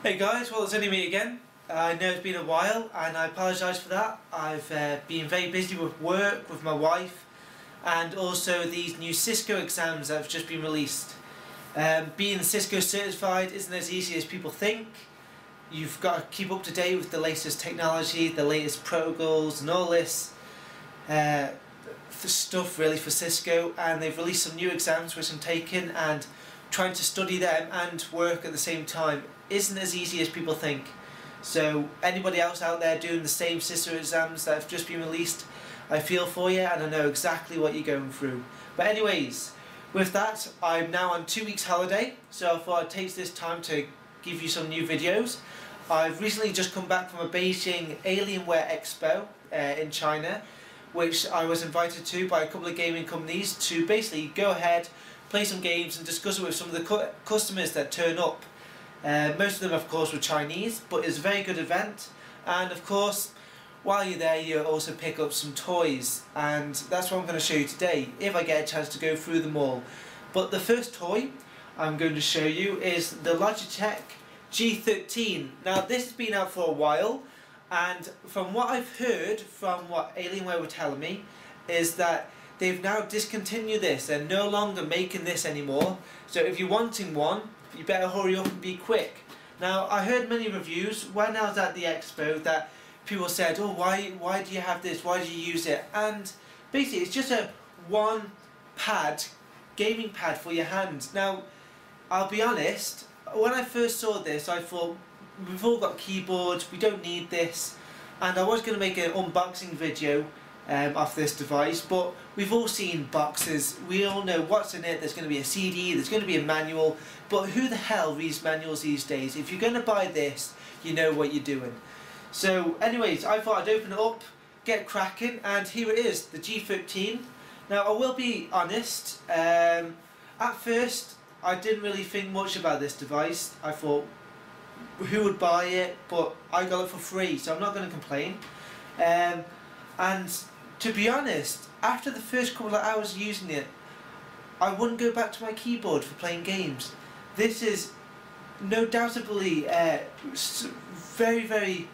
Hey guys, well it's only me again. I know it's been a while and I apologise for that. I've been very busy with work, with my wife, and also these new Cisco exams that have just been released. Being Cisco certified isn't as easy as people think. You've got to keep up to date with the latest technology, the latest protocols and all this stuff really for Cisco, and they've released some new exams which I'm taking, and trying to study them and work at the same time isn't as easy as people think. So anybody else out there doing the same Cisco exams that have just been released, I feel for you and I know exactly what you're going through. But anyways, with that, I'm now on 2 weeks holiday, so I thought I'd take this time to give you some new videos. I've recently just come back from a Beijing Alienware Expo in China, which I was invited to by a couple of gaming companies to basically go ahead, play some games and discuss it with some of the customers that turn up. Most of them of course were Chinese, but it's a very good event, and of course while you're there you also pick up some toys, and that's what I'm going to show you today if I get a chance to go through them all. But the first toy I'm going to show you is the Logitech G13. Now this has been out for a while, and from what I've heard from what Alienware were telling me is that they've now discontinued this. They're no longer making this anymore, so if you're wanting one you better hurry up and be quick. Now I heard many reviews when I was at the expo that people said, oh why do you have this, why do you use it, and basically it's just a one pad, gaming pad for your hand. Now I'll be honest, when I first saw this I thought we've all got keyboards, we don't need this, and I was going to make an unboxing video of this device, but we've all seen boxes, we all know what's in it. There's going to be a CD, there's going to be a manual, but who the hell reads manuals these days? If you're going to buy this, you know what you're doing. So anyways, I thought I'd open it up, get cracking, and here it is, the G13. Now I will be honest, at first I didn't really think much about this device. I thought, who would buy it? But I got it for free, so I'm not going to complain. And to be honest, after the first couple of hours using it, I wouldn't go back to my keyboard for playing games. This is no doubtably very, very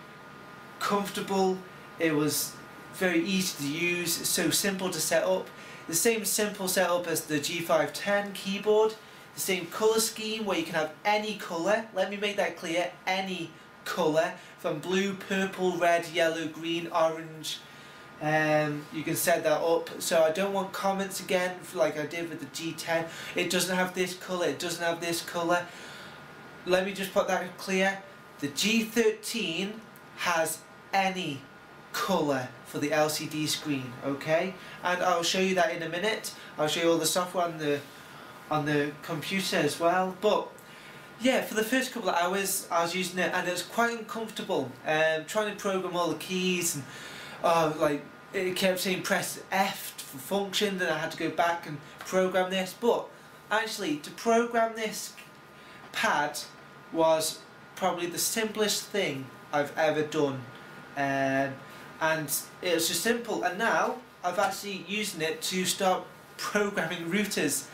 comfortable. It was very easy to use, it's so simple to set up. The same simple setup as the G510 keyboard. The same colour scheme where you can have any colour, let me make that clear, any colour, from blue, purple, red, yellow, green, orange. You can set that up, so I don't want comments again like I did with the G10. It doesn't have this colour, it doesn't have this colour. Let me just put that clear. The G13 has any colour for the LCD screen, okay? And I'll show you that in a minute. I'll show you all the software on the computer as well. But yeah, for the first couple of hours I was using it and it was quite uncomfortable. Trying to program all the keys, and like it kept saying press F for function, then I had to go back and program this. But actually to program this pad was probably the simplest thing I've ever done, and it was just simple. And now I've actually using it to start programming routers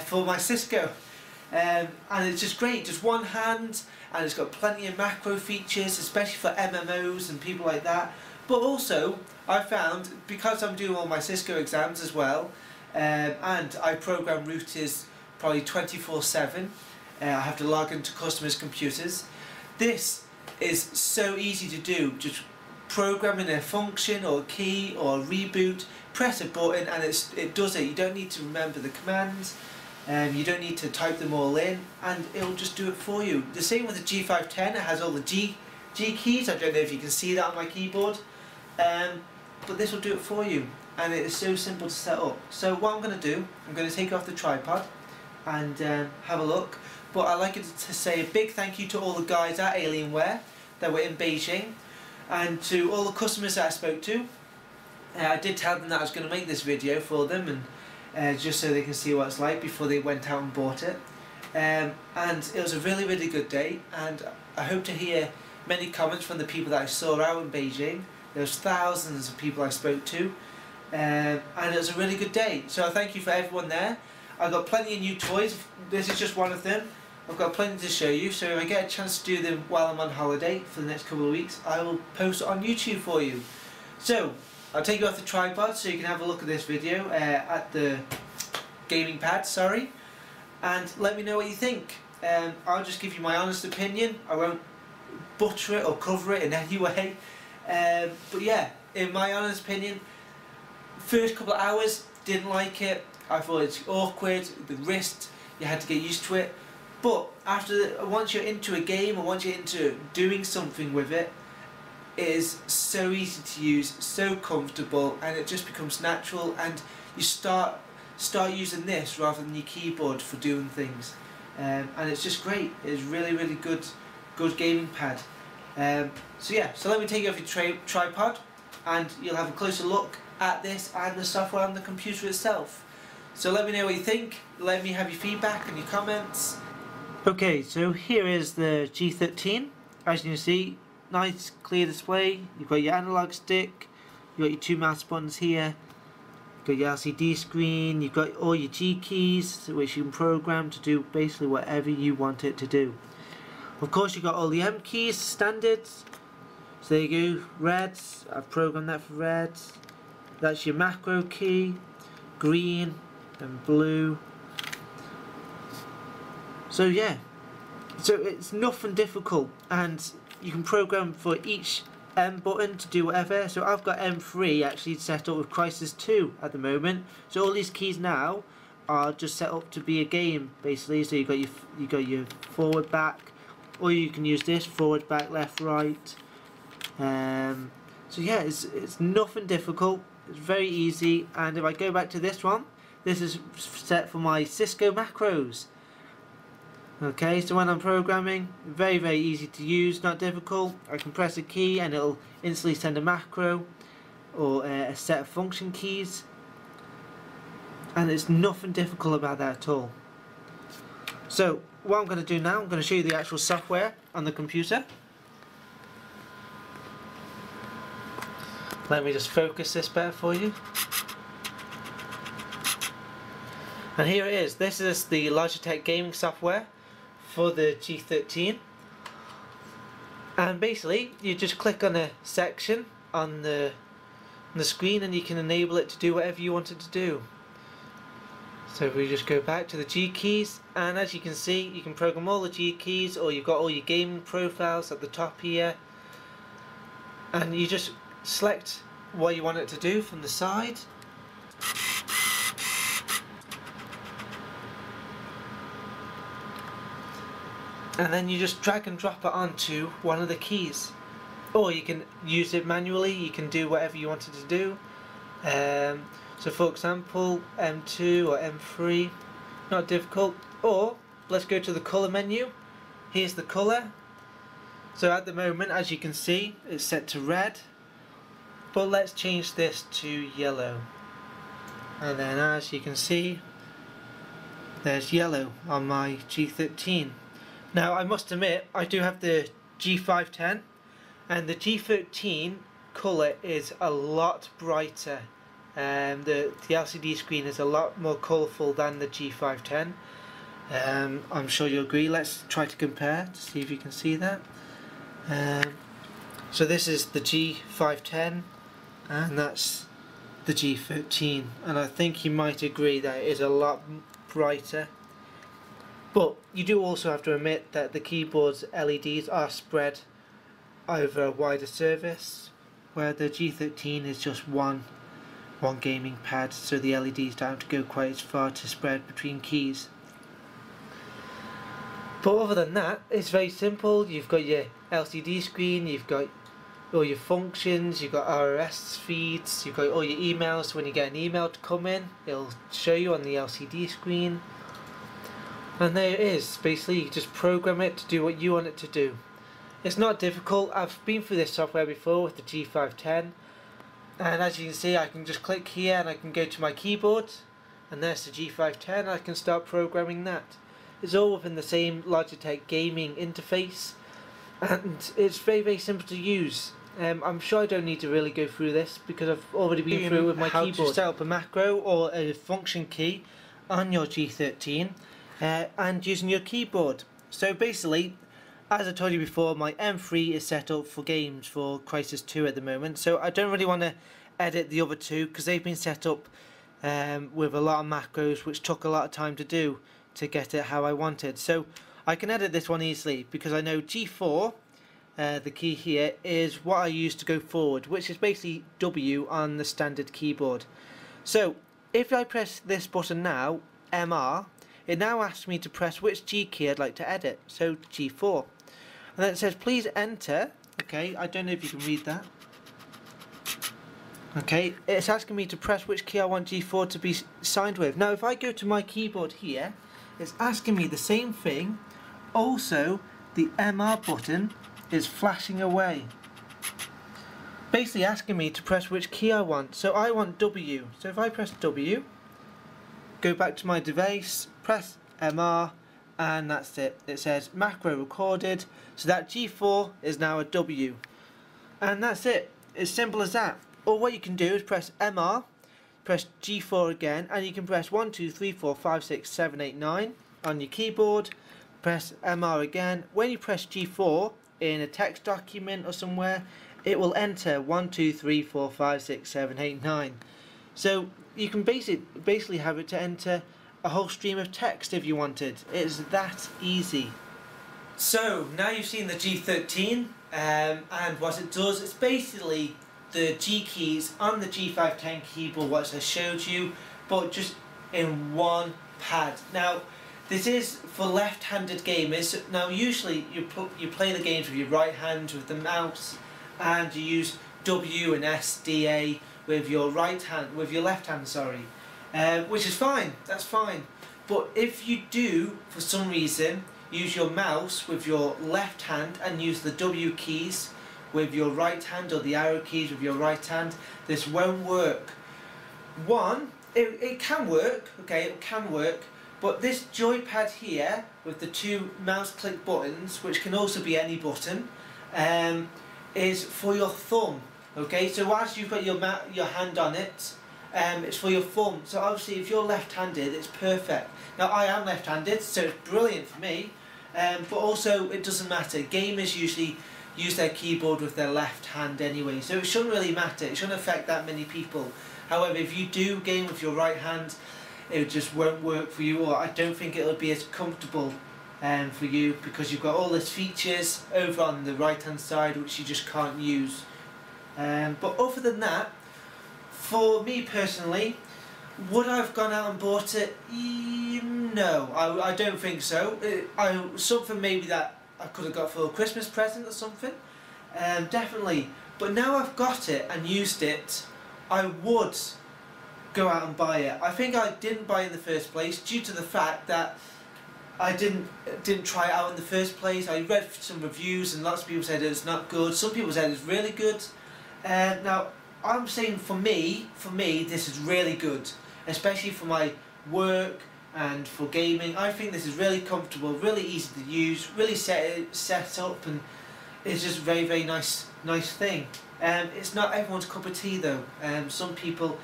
for my Cisco, and it's just great, just one hand, and it's got plenty of macro features, especially for MMOs and people like that. But also I found, because I'm doing all my Cisco exams as well, and I program routers probably 24/7, I have to log into customers' computers. This is so easy to do, just programming a function or a key or a reboot, press a button and it does it. You don't need to remember the commands, you don't need to type them all in, and it'll just do it for you. The same with the G510, it has all the G keys. I don't know if you can see that on my keyboard, but this will do it for you, and it is so simple to set up. So what I'm going to do, I'm going to take off the tripod and have a look. But I'd like to say a big thank you to all the guys at Alienware that were in Beijing, and to all the customers that I spoke to. I did tell them that I was going to make this video for them, and just so they can see what it's like before they went out and bought it. And it was a really, really good day, and I hope to hear many comments from the people that I saw out in Beijing. There was thousands of people I spoke to, and it was a really good day. So thank you for everyone there. I got plenty of new toys. This is just one of them. I've got plenty to show you, so if I get a chance to do them while I'm on holiday for the next couple of weeks, I will post it on YouTube for you. So, I'll take you off the tripod so you can have a look at this video at the gaming pad, and let me know what you think. I'll just give you my honest opinion. I won't butcher it or cover it in any way. But yeah, in my honest opinion, first couple of hours, didn't like it. I thought it's awkward, the wrist, you had to get used to it. But once you're into a game or once you're into doing something with it, it is so easy to use, so comfortable, and it just becomes natural, and you start using this rather than your keyboard for doing things. And it's just great. It's really good gaming pad. So yeah, so let me take you off your tripod and you'll have a closer look at this and the software on the computer itself. So let me know what you think, let me have your feedback and your comments. Okay, so here is the G13. As you can see, nice clear display. You've got your analog stick, you've got your two mouse buttons here, you've got your LCD screen, you've got all your G keys which you can program to do basically whatever you want it to do. Of course you've got all the M keys, standards. So there you go, red, I've programmed that for red. That's your macro key, green and blue. So yeah, so it's nothing difficult, and you can program for each M button to do whatever. So I've got M3 actually set up with Crisis 2 at the moment. So all these keys now are just set up to be a game basically. So you got your forward, back, or you can use this forward, back, left, right. So yeah, it's nothing difficult. It's very easy. And if I go back to this one, this is set for my Cisco macros. Okay, so when I'm programming, very easy to use, not difficult. I can press a key and it'll instantly send a macro or a set of function keys, and there's nothing difficult about that at all. So what I'm going to do now, I'm going to show you the actual software on the computer. Let me just focus this better for you. And here it is. This is the Logitech gaming software for the G13, and basically you just click on a section on the screen and you can enable it to do whatever you want it to do. So if we just go back to the G keys, and as you can see, you can program all the G keys, or you've got all your gaming profiles at the top here, and you just select what you want it to do from the side. And then you just drag and drop it onto one of the keys, or you can use it manually. You can do whatever you want it to do. So for example, M2 or M3, not difficult. Or let's go to the colour menu. Here's the colour. So at the moment, as you can see, it's set to red, but let's change this to yellow. And then as you can see, there's yellow on my G13. Now I must admit, I do have the G510, and the G13 colour is a lot brighter. The LCD screen is a lot more colourful than the G510. I'm sure you'll agree. Let's try to compare to see if you can see that. So this is the G510 and that's the G13, and I think you might agree that it is a lot brighter. But you do also have to admit that the keyboard's LEDs are spread over a wider surface, where the G13 is just one gaming pad, so the LEDs don't have to go quite as far to spread between keys. But other than that, it's very simple. You've got your LCD screen, you've got all your functions, you've got RSS feeds, you've got all your emails. So when you get an email to come in, it'll show you on the LCD screen. And there it is. Basically, you just program it to do what you want it to do. It's not difficult. I've been through this software before with the G510, and as you can see, I can just click here and I can go to my keyboard, and there's the G510. I can start programming that. It's all within the same Logitech gaming interface, and it's very simple to use. I'm sure I don't need to really go through this because I've already been through it with my keyboard. How to set up a macro or a function key on your G13 and using your keyboard. So basically, as I told you before, my M3 is set up for games for Crysis 2 at the moment, so I don't really want to edit the other two because they've been set up with a lot of macros which took a lot of time to do to get it how I wanted. So I can edit this one easily because I know G4, the key here, is what I use to go forward, which is basically W on the standard keyboard. So if I press this button now, MR, it now asks me to press which G key I'd like to edit, so G4. And then it says please enter. Okay, I don't know if you can read that. Okay, it's asking me to press which key I want G4 to be signed with. Now if I go to my keyboard here, it's asking me the same thing. Also, the MR button is flashing away, basically asking me to press which key I want. So I want W. So if I press W, go back to my device, press MR, and that's it. It says macro recorded, so that G4 is now a W. And that's it. It's simple as that. Or what you can do is press MR, press G4 again, and you can press 1, 2, 3, 4, 5, 6, 7, 8, 9 on your keyboard. Press MR again. When you press G4 in a text document or somewhere, it will enter 1, 2, 3, 4, 5, 6, 7, 8, 9. So you can basically have it to enter a whole stream of text if you wanted. It's that easy. So now you've seen the G13 and what it does, it's basically the G keys on the G510 keyboard what I showed you, but just in one pad. Now this is for left-handed gamers. Now usually you play the games with your right hand with the mouse, and you use W and S, D, A with your right hand, with your left hand, sorry, which is fine, that's fine. But if you do, for some reason, use your mouse with your left hand and use the W keys with your right hand, or the arrow keys with your right hand, this won't work. One, it can work, okay, it can work, but this joypad here with the two mouse click buttons, which can also be any button, is for your thumb. Okay, so whilst you've got your hand on it, it's for your thumb. So obviously if you're left-handed, it's perfect. Now I am left-handed, so it's brilliant for me, but also it doesn't matter. Gamers usually use their keyboard with their left hand anyway, so it shouldn't really matter. It shouldn't affect that many people. However, if you do game with your right hand, it just won't work for you, or I don't think it'll be as comfortable for you, because you've got all these features over on the right hand side which you just can't use. But other than that, for me personally, would I have gone out and bought it? No, I don't think so. Something maybe that I could have got for a Christmas present or something, definitely. But now I've got it and used it, I would go out and buy it. I think I didn't buy it in the first place due to the fact that I didn't try it out in the first place. I read some reviews and lots of people said it's not good. Some people said it's really good. Now I'm saying for me this is really good, especially for my work and for gaming. I think this is really comfortable, really easy to use, really set up, and it's just a very nice thing. It's not everyone's cup of tea though. Some people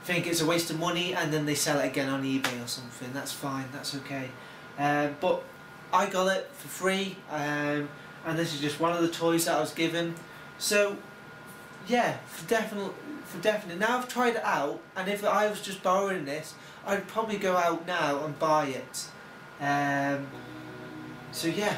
think it's a waste of money and then they sell it again on eBay or something. That's fine, that's okay. But I got it for free, and this is just one of the toys that I was given. So yeah, for definite. Now I've tried it out, and if I was just borrowing this, I'd probably go out now and buy it. So yeah,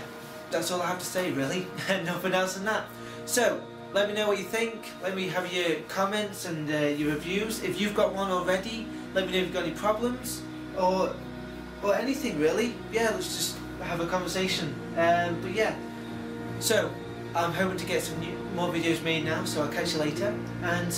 that's all I have to say really. Nothing else than that. So let me know what you think. Let me have your comments and your reviews. If you've got one already, let me know if you've got any problems or anything really. Yeah, let's just have a conversation. But yeah, so I'm hoping to get some more videos made now, so I'll catch you later, and